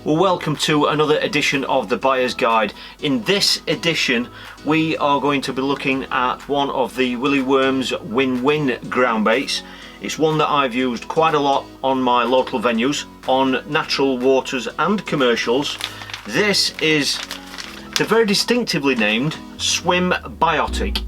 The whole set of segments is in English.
Well, welcome to another edition of the Buyer's Guide. In this edition we are going to be looking at one of the Willy Worms win-win ground baits. It's one that I've used quite a lot on my local venues, on natural waters and commercials. This is the very distinctively named SWIM-BIOTIC.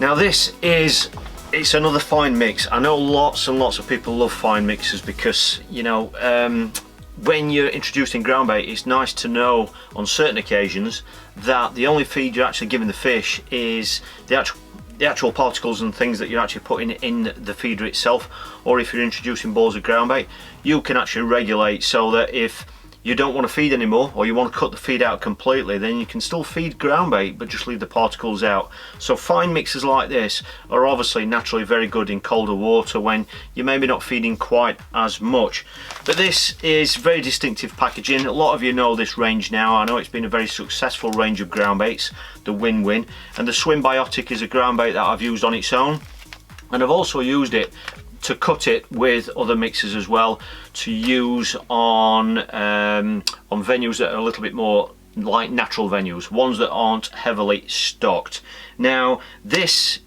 Now it's another fine mix. I know lots and lots of people love fine mixes because, you know, when you're introducing ground bait, it's nice to know on certain occasions that the only feed you're actually giving the fish is the actual particles and things that you're actually putting in the feeder itself. Or if you're introducing balls of ground bait, you can actually regulate so that if you don't want to feed anymore, or you want to cut the feed out completely, then you can still feed ground bait but just leave the particles out. So fine mixes like this are obviously naturally very good in colder water when you're maybe not feeding quite as much. But this is very distinctive packaging. A lot of you know this range now. I know it's been a very successful range of ground baits, the win-win, and the SWIM-BIOTIC is a ground bait that I've used on its own, and I've also used it to cut it with other mixes as well, to use on venues that are a little bit more like natural venues, ones that aren't heavily stocked. Now it's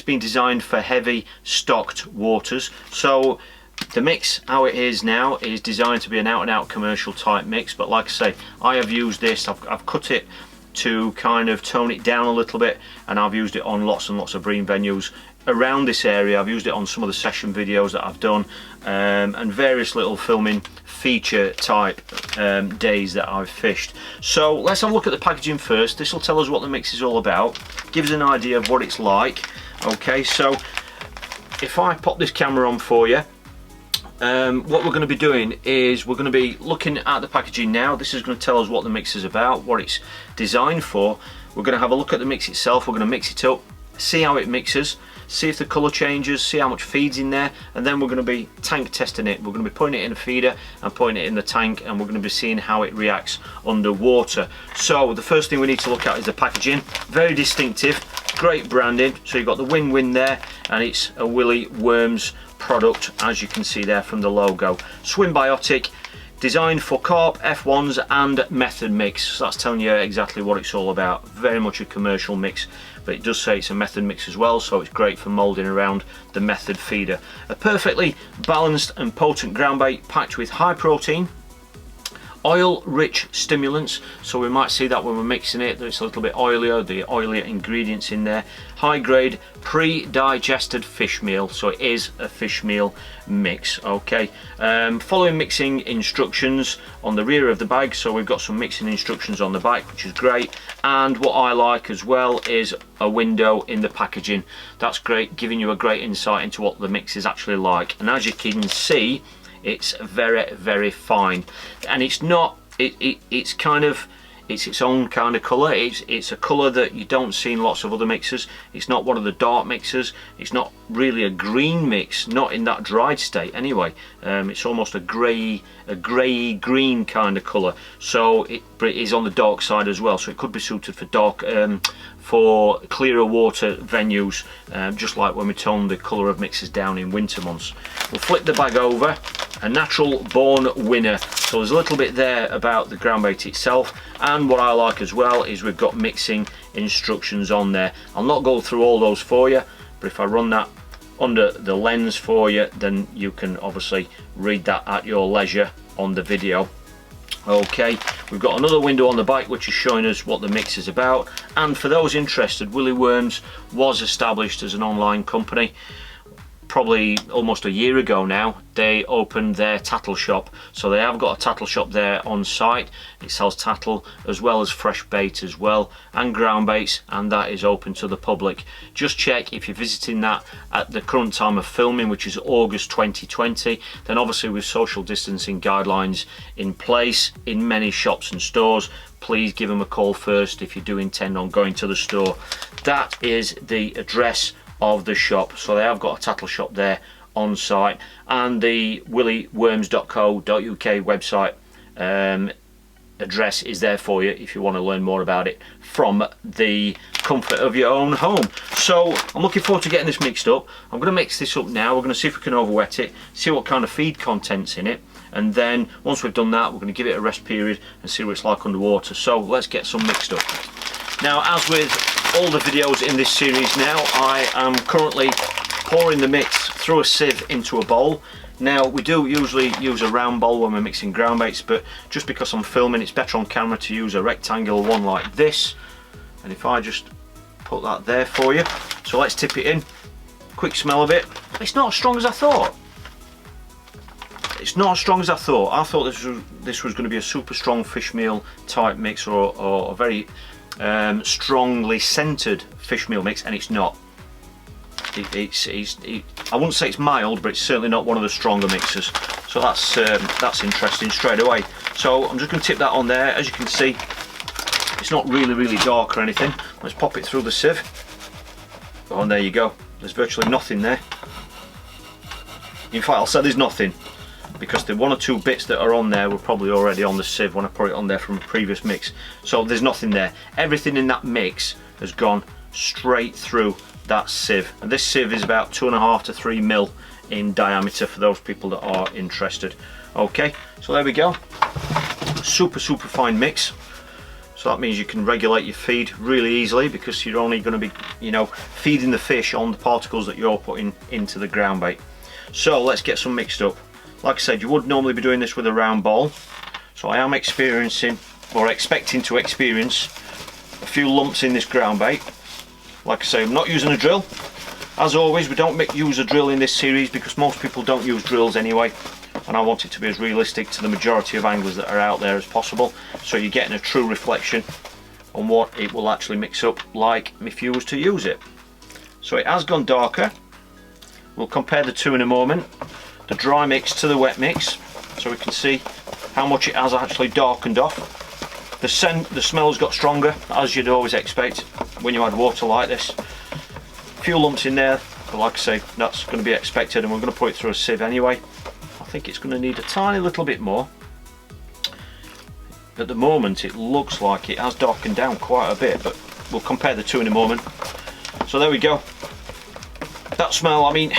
been designed for heavy stocked waters, so the mix how it is now is designed to be an out-and-out commercial type mix. But like I say, I have used this, I've cut it to kind of tone it down a little bit, and I've used it on lots and lots of bream venues around this area. I've used it on some of the session videos that I've done, and various little filming feature type days that I've fished. So let's have a look at the packaging first. This will tell us what the mix is all about, give us an idea of what it's like. Okay, so if I pop this camera on for you, what we're going to be doing is we're going to be looking at the packaging now. This is going to tell us what the mix is about, what it's designed for. We're going to have a look at the mix itself, we're going to mix it up, see how it mixes, see if the colour changes, see how much feeds in there, and then we're going to be tank testing it. We're going to be putting it in a feeder and putting it in the tank, and we're going to be seeing how it reacts underwater. So the first thing we need to look at is the packaging. Very distinctive, great branding. So you've got the win-win there, and it's a Willy Worms product, as you can see there from the logo. SWIM-BIOTIC, designed for carp, F1s and method mix. So that's telling you exactly what it's all about. Very much a commercial mix, but it does say it's a method mix as well, so it's great for moulding around the method feeder. A perfectly balanced and potent ground bait packed with high protein, oil-rich stimulants, so we might see that when we're mixing it, that it's a little bit oilier, the oilier ingredients in there. High-grade, pre-digested fish meal, so it is a fish meal mix. Okay, following mixing instructions on the rear of the bag, so we've got some mixing instructions on the back, which is great. And what I like as well is a window in the packaging. That's great, giving you a great insight into what the mix is actually like. And as you can see, it's very, very fine, and it's not it's kind of its own kind of colour. It's a colour that you don't see in lots of other mixes. It's not one of the dark mixes. It's not really a green mix, not in that dried state anyway. It's almost a grey green kind of colour, so but it is on the dark side as well, so it could be suited for dark for clearer water venues, just like when we tone the colour of mixes down in winter months. We'll flip the bag over. A natural born winner, so there's a little bit there about the ground bait itself, and what I like as well is we've got mixing instructions on there. I'll not go through all those for you, but if I run that under the lens for you, then you can obviously read that at your leisure on the video. Okay, we've got another window on the back which is showing us what the mix is about, and for those interested, Willy Worms was established as an online company probably almost a year ago now. They opened their tattle shop, so they have got a tattle shop there on site. It sells tattle as well as fresh bait as well, and ground baits, and that is open to the public. Just check if you're visiting that at the current time of filming, which is August 2020, then obviously with social distancing guidelines in place in many shops and stores, please give them a call first if you do intend on going to the store. That is the address of the shop, so they have got a tattle shop there on site, and the willyworms.co.uk website address is there for you if you want to learn more about it from the comfort of your own home. So I'm looking forward to getting this mixed up. I'm going to mix this up now. We're going to see if we can overwet it, see what kind of feed content's in it, and then once we've done that, we're going to give it a rest period and see what it's like underwater. So let's get some mixed up. Now, as with all the videos in this series now, I am currently pouring the mix through a sieve into a bowl. Now, we do usually use a round bowl when we're mixing ground baits, but just because I'm filming, it's better on camera to use a rectangular one like this. And if I just put that there for you, so let's tip it in. Quick smell of it. It's not as strong as I thought. It's not as strong as I thought. I thought this was going to be a super strong fish meal type mix, or a very strongly scented fish meal mix, and it's not. I wouldn't say it's mild, but it's certainly not one of the stronger mixers. So that's interesting straight away. So I'm just going to tip that on there. As you can see, it's not really dark or anything. Let's pop it through the sieve. Oh, and there you go. There's virtually nothing there. In fact, I'll say there's nothing, because the one or two bits that are on there were probably already on the sieve when I put it on there from a previous mix. So there's nothing there. Everything in that mix has gone straight through that sieve, and this sieve is about 2.5 to 3 mil in diameter for those people that are interested. Okay, so there we go. Super fine mix. So that means you can regulate your feed really easily, because you're only going to be, you know, feeding the fish on the particles that you're putting into the ground bait. So let's get some mixed up. Like I said, you would normally be doing this with a round bowl, so I am experiencing, or expecting to experience, a few lumps in this ground bait. Like I say, I'm not using a drill. As always, we don't use a drill in this series because most people don't use drills anyway, and I want it to be as realistic to the majority of anglers that are out there as possible, so you're getting a true reflection on what it will actually mix up like if you was to use it. So it has gone darker. We'll compare the two in a moment, the dry mix to the wet mix, so we can see how much it has actually darkened off. The smell has got stronger, as you'd always expect when you add water like this. A few lumps in there, but like I say, that's going to be expected, and we're going to put it through a sieve anyway. I think it's going to need a tiny little bit more. At the moment, it looks like it has darkened down quite a bit, but we'll compare the two in a moment. So there we go. That smell, I mean,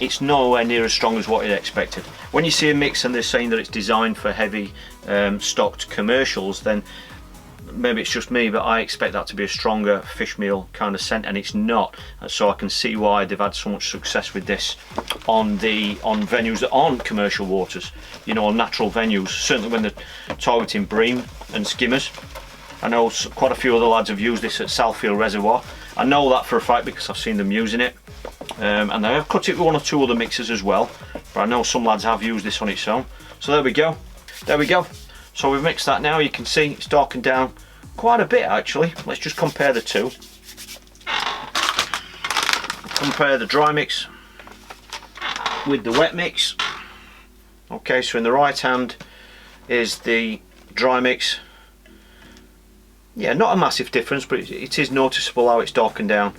it's nowhere near as strong as what you'd expected. When you see a mix and they're saying that it's designed for heavy stocked commercials, then maybe it's just me, but I expect that to be a stronger fish meal kind of scent, and it's not. So I can see why they've had so much success with this on venues that aren't commercial waters, you know, on natural venues. Certainly when they're targeting bream and skimmers. I know quite a few other lads have used this at Southfield Reservoir. I know that for a fact because I've seen them using it, and they have cut it with one or two other mixers as well, but I know some lads have used this on its own. So there we go. So we've mixed that now. You can see it's darkened down quite a bit actually. Let's just compare the two. Compare the dry mix with the wet mix. Okay, so in the right hand is the dry mix. Yeah, not a massive difference, but it is noticeable how it's darkened down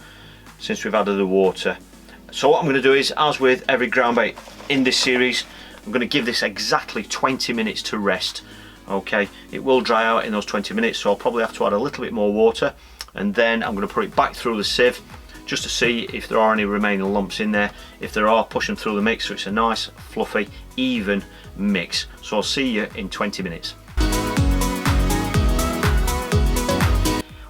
since we've added the water. So what I'm going to do is, as with every ground bait in this series, I'm going to give this exactly 20 minutes to rest. Okay, it will dry out in those 20 minutes, so I'll probably have to add a little bit more water, and then I'm going to put it back through the sieve just to see if there are any remaining lumps in there. If there are, push them through the mix so it's a nice, fluffy, even mix. So I'll see you in 20 minutes.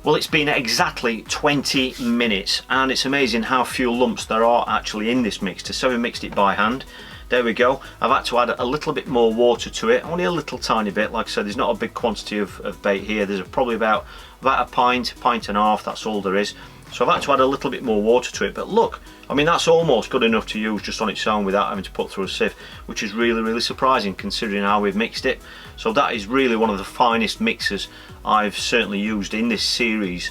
Well, it's been exactly 20 minutes, and it's amazing how few lumps there are actually in this mix. So we mixed it by hand. There we go. I've had to add a little bit more water to it, only a little tiny bit. Like I said, there's not a big quantity of bait here. There's probably about a pint and a half, that's all there is. So I've had to add a little bit more water to it, but look, I mean, that's almost good enough to use just on its own without having to put through a sieve, which is really surprising considering how we've mixed it. So that is really one of the finest mixers I've certainly used in this series,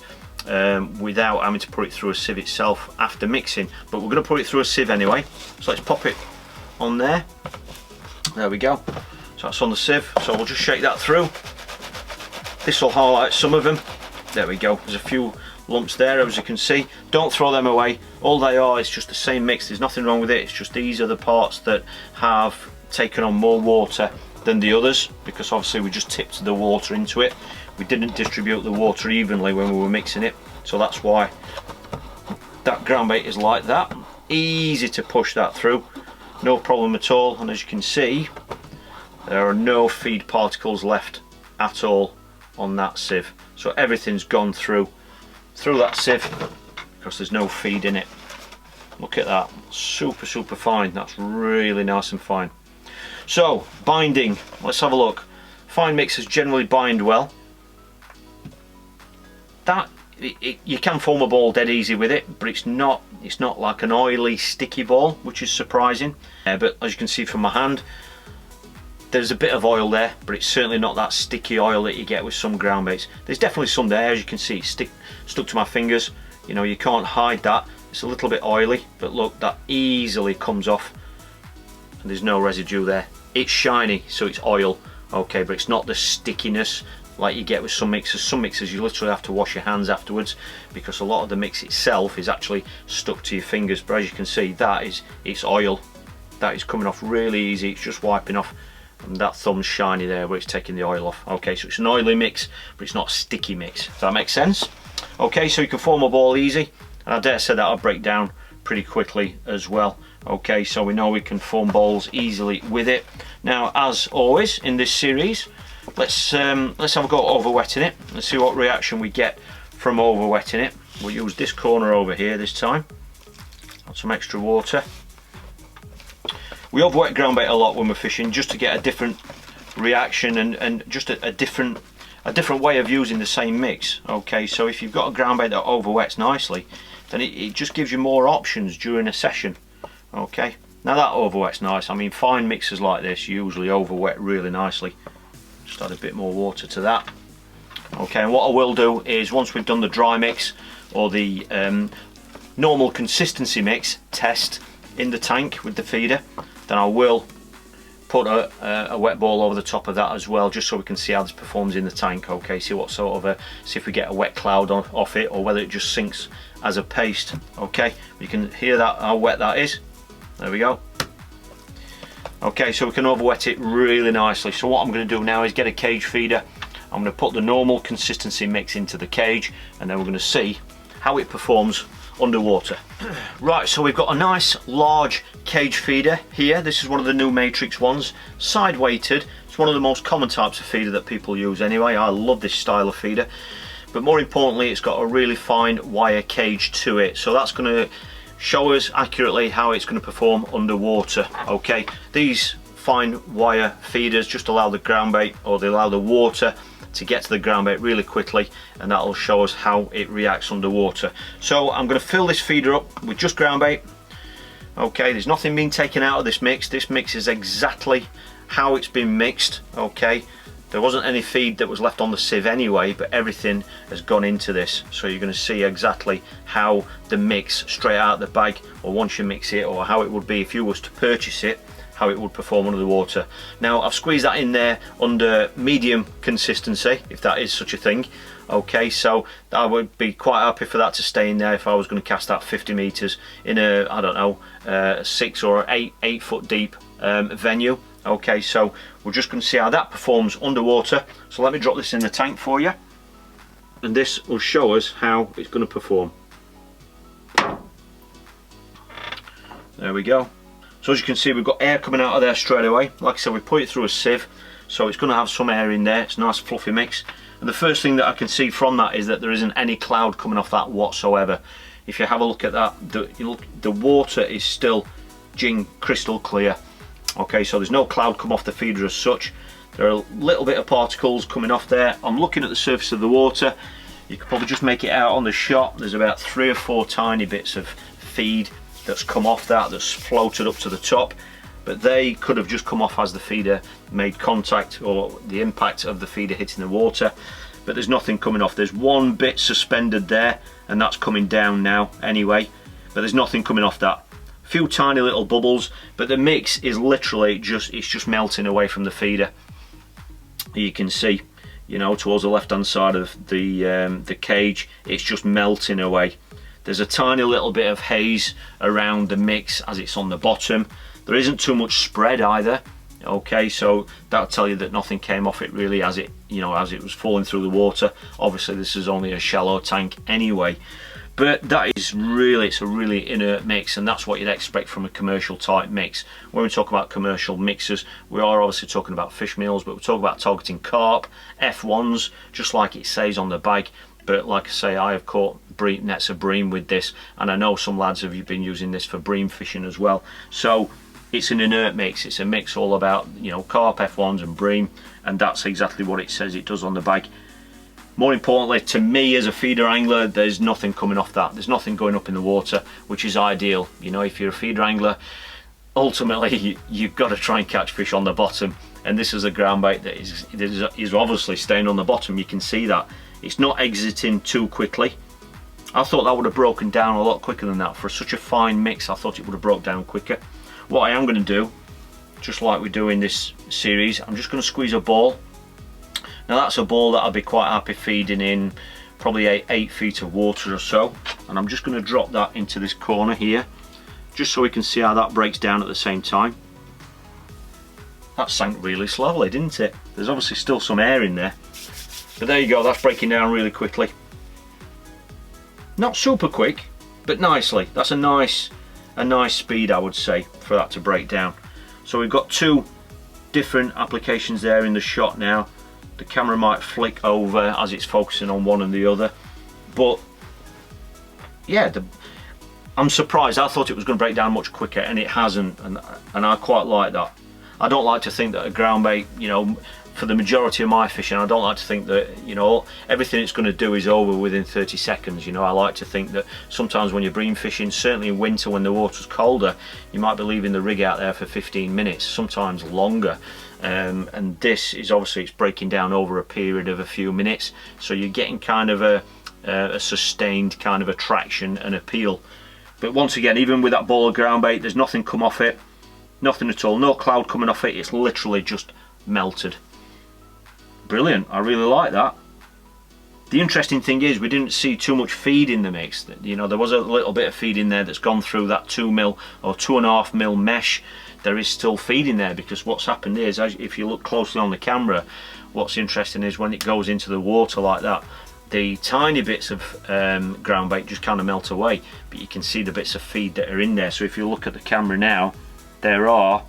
without having to put it through a sieve itself after mixing. But we're going to put it through a sieve anyway, so let's pop it on there. There we go. So that's on the sieve, so we'll just shake that through. This will highlight some of them. There we go. There's a few lumps there, as you can see. Don't throw them away. All they are is just the same mix. There's nothing wrong with it. It's just these are the parts that have taken on more water than the others, because obviously we just tipped the water into it. We didn't distribute the water evenly when we were mixing it, so that's why that ground bait is like that. Easy to push that through, no problem at all. And as you can see, there are no feed particles left at all on that sieve, so everything's gone through that sieve because there's no feed in it. Look at that, super fine. That's really nice and fine. So binding, let's have a look. Fine mixers generally bind well. You can form a ball dead easy with it, but it's not like an oily sticky ball, which is surprising. But as you can see from my hand, there's a bit of oil there, but it's certainly not that sticky oil that you get with some ground baits. There's definitely some there, as you can see, it's stuck to my fingers. You know, you can't hide that. It's a little bit oily, but look, that easily comes off and there's no residue there. It's shiny, so it's oil, okay, but it's not the stickiness like you get with some mixers. Some mixers you literally have to wash your hands afterwards, because a lot of the mix itself is actually stuck to your fingers. But as you can see, it's oil. That is coming off really easy, it's just wiping off, and that thumb's shiny there where it's taking the oil off. Okay, so it's an oily mix, but it's not a sticky mix. Does that make sense? Okay, so you can form a ball easy, and I dare say that'll break down pretty quickly as well. Okay, so we know we can form balls easily with it. Now, as always in this series, let's have a go at overwetting it. Let's see what reaction we get from overwetting it. We'll use this corner over here this time. Add some extra water. We overwet ground bait a lot when we're fishing, just to get a different reaction and just a different way of using the same mix. Okay, so if you've got a ground bait that overwets nicely, then it just gives you more options during a session. Okay, now that overwets nice. I mean, fine mixers like this usually overwet really nicely. Just add a bit more water to that. Okay, and what I will do is, once we've done the dry mix or the normal consistency mix test in the tank with the feeder, then I will put a wet ball over the top of that as well, just so we can see how this performs in the tank. Okay, see what sort of see if we get a wet cloud off it, or whether it just sinks as a paste. Okay, you can hear that, how wet that is. There we go. Okay, so we can overwet it really nicely. So what I'm going to do now is get a cage feeder. I'm going to put the normal consistency mix into the cage, and then we're going to see how it performs underwater. Right, so we've got a nice large cage feeder here. This is one of the new Matrix ones, side weighted. It's one of the most common types of feeder that people use anyway. I love this style of feeder, but more importantly, it's got a really fine wire cage to it, so that's going to show us accurately how it's going to perform underwater. Okay, these fine wire feeders just allow the ground bait, or they allow the water to get to the ground bait really quickly, and that'll show us how it reacts underwater. So I'm going to fill this feeder up with just ground bait. Okay, there's nothing being taken out of this mix. This mix is exactly how it's been mixed. Okay, there wasn't any feed that was left on the sieve anyway, but everything has gone into this, so you're going to see exactly how the mix straight out of the bag, or once you mix it, or how it would be if you was to purchase it, how it would perform under the water. Now, I've squeezed that in there under medium consistency, if that is such a thing. Okay, so I would be quite happy for that to stay in there if I was going to cast that 50 meters in a, I don't know, 6 or 8 foot deep venue. Okay, so we're just going to see how that performs underwater. So let me drop this in the tank for you, and this will show us how it's going to perform. There we go. So as you can see, we've got air coming out of there straight away. Like I said, we put it through a sieve, so it's going to have some air in there. It's a nice fluffy mix, and the first thing that I can see from that is that there isn't any cloud coming off that whatsoever. If you have a look at that, the water is still crystal clear. Okay, so there's no cloud come off the feeder as such. There are a little bit of particles coming off there. I'm looking at the surface of the water. You could probably just make it out on the shot. There's about 3 or 4 tiny bits of feed that's come off that's floated up to the top, but they could have just come off as the feeder made contact, or the impact of the feeder hitting the water. But there's nothing coming off. There's one bit suspended there, and that's coming down now anyway, but there's nothing coming off that. Few tiny little bubbles, but the mix is literally just melting away from the feeder. You can see, you know, towards the left hand side of the cage, it's just melting away. There's a tiny little bit of haze around the mix as it's on the bottom. There isn't too much spread either. Okay, so that'll tell you that nothing came off it really as it, you know, as it was falling through the water. Obviously this is only a shallow tank anyway, but that is really, it's a really inert mix, and that's what you'd expect from a commercial type mix. When we talk about commercial mixers, we are obviously talking about fish meals, but we talk about targeting carp, F1s, just like it says on the bag. But like I say, I have caught nets of bream with this, and I know some lads have been using this for bream fishing as well. So it's an inert mix. It's a mix all about, you know, carp, F1s and bream, and that's exactly what it says it does on the bag. More importantly, to me as a feeder angler, there's nothing coming off that. There's nothing going up in the water, which is ideal. You know, if you're a feeder angler, ultimately you've got to try and catch fish on the bottom, and this is a ground bait that is obviously staying on the bottom. You can see that. It's not exiting too quickly. I thought that would have broken down a lot quicker than that. For such a fine mix, I thought it would have broke down quicker. What I am going to do, just like we do in this series, I'm just going to squeeze a ball. Now that's a ball that I'll be quite happy feeding in probably 8 feet of water or so, and I'm just going to drop that into this corner here, just so we can see how that breaks down at the same time. That sank really slowly, didn't it? There's obviously still some air in there, but there you go, that's breaking down really quickly. Not super quick, but nicely. That's a nice speed, I would say, for that to break down. So we've got 2 different applications there in the shot now. The camera might flick over as it's focusing on one and the other, but yeah, I'm surprised. I thought it was going to break down much quicker, and it hasn't, and I quite like that. I don't like to think that a ground bait, you know, for the majority of my fishing, I don't like to think that, you know, everything it's going to do is over within 30 seconds. You know, I like to think that sometimes when you're bream fishing, certainly in winter when the water's colder, you might be leaving the rig out there for 15 minutes, sometimes longer. And this is obviously, it's breaking down over a period of a few minutes, so you're getting kind of a sustained kind of attraction and appeal. But once again, even with that ball of ground bait, there's nothing come off it, nothing at all, no cloud coming off it. It's literally just melted. Brilliant, I really like that. The interesting thing is we didn't see too much feed in the mix. You know, there was a little bit of feed in there that's gone through that 2mm or 2.5mm mesh. There is still feed in there, because what's happened is, if you look closely on the camera, what's interesting is when it goes into the water like that, the tiny bits of ground bait just kind of melt away, but you can see the bits of feed that are in there. So if you look at the camera now, there are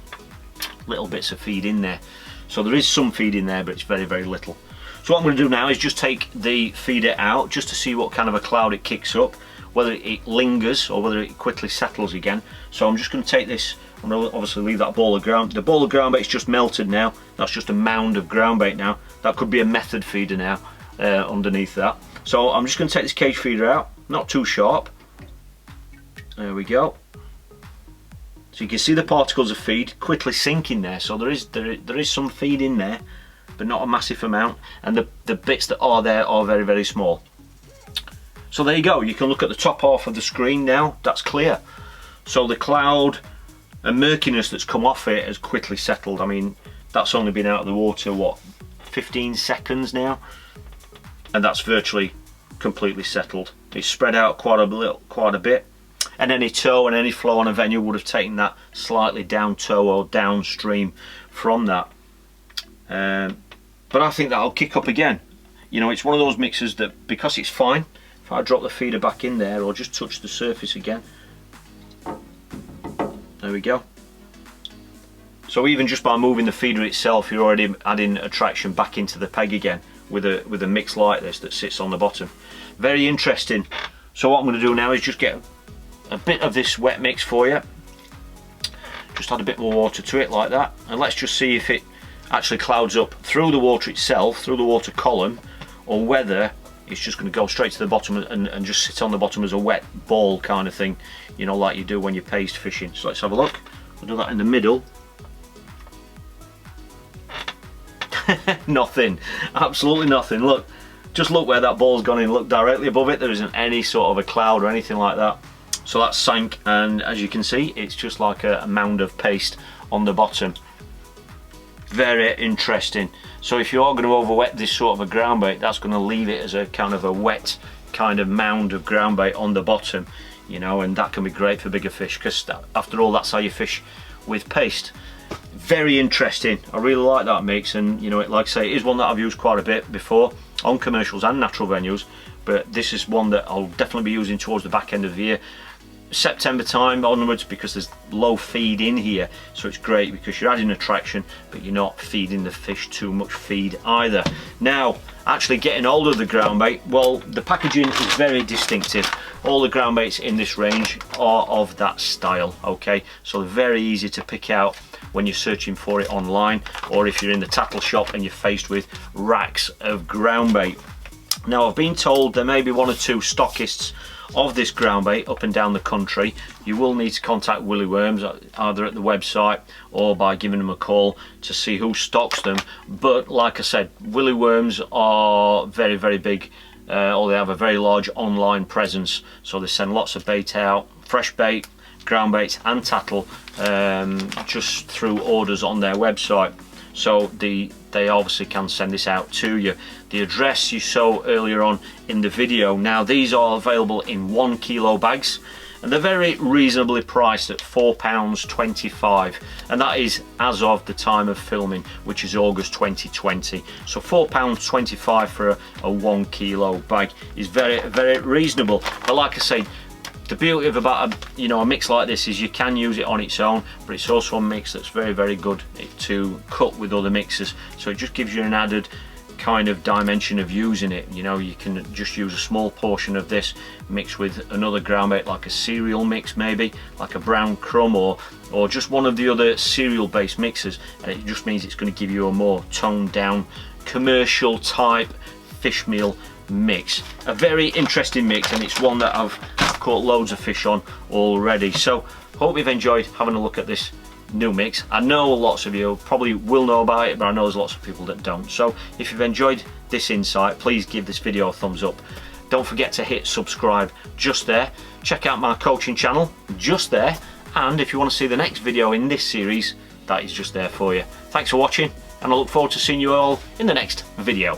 little bits of feed in there. So there is some feed in there, but it's very, very little. So what I'm going to do now is just take the feeder out, just to see what kind of a cloud it kicks up, whether it lingers or whether it quickly settles again. So I'm just going to take this, I'm going to obviously leave that ball of ground. The ball of ground bait's just melted now. That's just a mound of ground bait now. That could be a method feeder now underneath that. So I'm just going to take this cage feeder out, not too sharp. There we go. So you can see the particles of feed quickly sinking there. So there is some feed in there, but not a massive amount, and the bits that are there are very, very small. So there you go, you can look at the top half of the screen now, that's clear. So the cloud and murkiness that's come off it has quickly settled. I mean, that's only been out of the water, what, 15 seconds now? And that's virtually completely settled. It's spread out quite a bit. And any tow and any flow on a venue would have taken that slightly down tow or downstream from that. But I think that'll kick up again. You know, it's one of those mixers that, because it's fine, if I drop the feeder back in there or just touch the surface again, there we go. So even just by moving the feeder itself, you're already adding attraction back into the peg again with a mix like this that sits on the bottom. Very interesting. So what I'm going to do now is just get a bit of this wet mix for you. Just add a bit more water to it like that, and let's just see if it actually clouds up through the water itself, through the water column, or whether it's just going to go straight to the bottom and just sit on the bottom as a wet ball kind of thing, you know, like you do when you're paste fishing. So let's have a look. I'll do that in the middle. Nothing, absolutely nothing. Look, just look where that ball's gone in. Look directly above it, there isn't any sort of a cloud or anything like that. So that's sank, and as you can see, it's just like a mound of paste on the bottom. Very interesting. So if you are going to overwet this sort of a ground bait, that's going to leave it as a kind of a wet kind of mound of ground bait on the bottom, you know, and that can be great for bigger fish, because after all, that's how you fish with paste. very interesting. I really like that mix, and you know, like I say, it is one that I've used quite a bit before on commercials and natural venues, but this is one that I'll definitely be using towards the back end of the year, September time onwards, because there's low feed in here, so it's great because you're adding attraction but you're not feeding the fish too much feed either. Now, actually getting hold of the ground bait, well, the packaging is very distinctive. All the ground baits in this range are of that style, okay, so they're very easy to pick out when you're searching for it online, or if you're in the tackle shop and you're faced with racks of ground bait. Now, I've been told there may be one or two stockists of this ground bait up and down the country. You will need to contact Willy Worms either at the website or by giving them a call to see who stocks them. But like I said, Willy Worms are very, very big, or they have a very large online presence, so they send lots of bait out, fresh bait, ground baits and tattle, just through orders on their website. So they obviously can send this out to you. The address you saw earlier on in the video, now these are available in 1 kilo bags, and they're very reasonably priced at £4.25, and that is as of the time of filming, which is August 2020. So £4.25 for a 1 kilo bag is very, very reasonable. But like I say, the beauty of about a mix like this is you can use it on its own, but it's also a mix that's very, very good to cut with other mixes, so it just gives you an added kind of dimension of using it. You know, you can just use a small portion of this mixed with another ground bait, like a cereal mix, maybe like a brown crumb, or just one of the other cereal based mixes, and it just means it's going to give you a more toned down commercial type fish meal mix. A very interesting mix, and it's one that I've caught loads of fish on already. So hope you've enjoyed having a look at this new mix. I know lots of you probably will know about it, but I know there's lots of people that don't. So if you've enjoyed this insight, please give this video a thumbs up. Don't forget to hit subscribe just there. Check out my coaching channel just there, and if you want to see the next video in this series, that is just there for you. Thanks for watching, and I look forward to seeing you all in the next video.